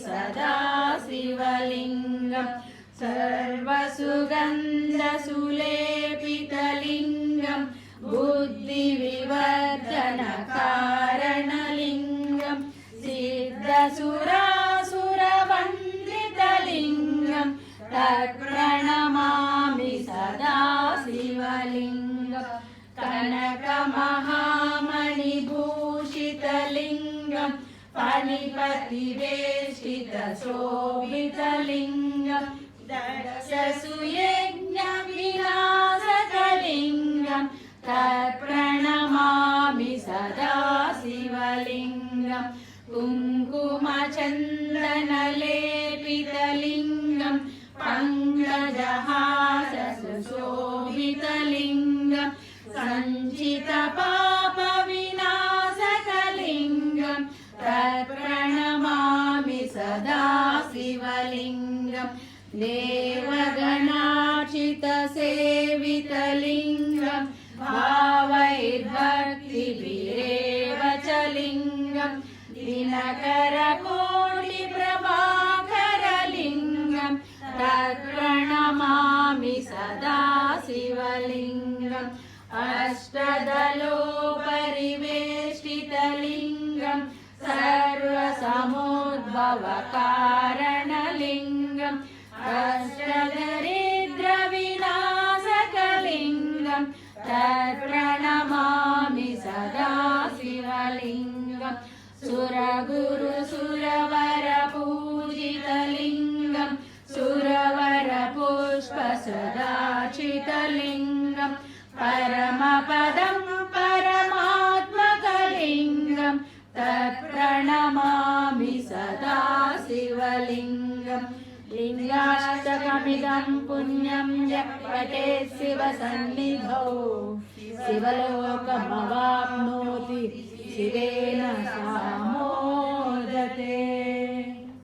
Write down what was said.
सदा शिवलिङ्गं सर्वसुगन्धसुलेपितलिङ्गं बुद्धिविवर्धनकारणलिङ्गं सिद्धसुरासुरवन्दितलिङ्गं तत्प्रणमामि सदा शिवलिङ्गं कनकमहामणिभूषितलिङ्गं फणिपतिवेष्टितशोभितलिङ्गं दक्षसुयज्ञविनाशकलिङ्गं तत्प्रणमामि सदा शिवलिङ्गं कुङ्कुमचन्दनलेपितलिङ्गं पङ्कजहाससुशोभितलिङ्गं सञ्चितपापविनाशकलिङ्गं तत्प्रणमामि सदा शिवलिङ्गं देवगणार्चितसेवितलिङ्गं भावैर्भक्तिभिरेव च लिङ्गं दिनकरकोटिप्रभाकरलिङ्गं तत्प्रणमामि सदा शिवलिङ्गम् अष्टदलोपरिवेष्टितलिङ्गं सर्वसमुद्भवकारणलिङ्गं अष्टदरिद्रविनाशकलिङ्गं तत्प्रणमामि सदा शिवलिङ्गं सुरगुरुसुरवरपूजितलिङ्गं सुरवरपुष्पसुधाचितलिङ्गं परमपदं परमात्मकलिङ्गं तत्प्रणमामि सदा शिवलिङ्गं लिङ्गाष्टकमिदं पुण्यं यः पठेत् शिवसन्निधौ शिवलोकमवाप्नोति शिवेन सह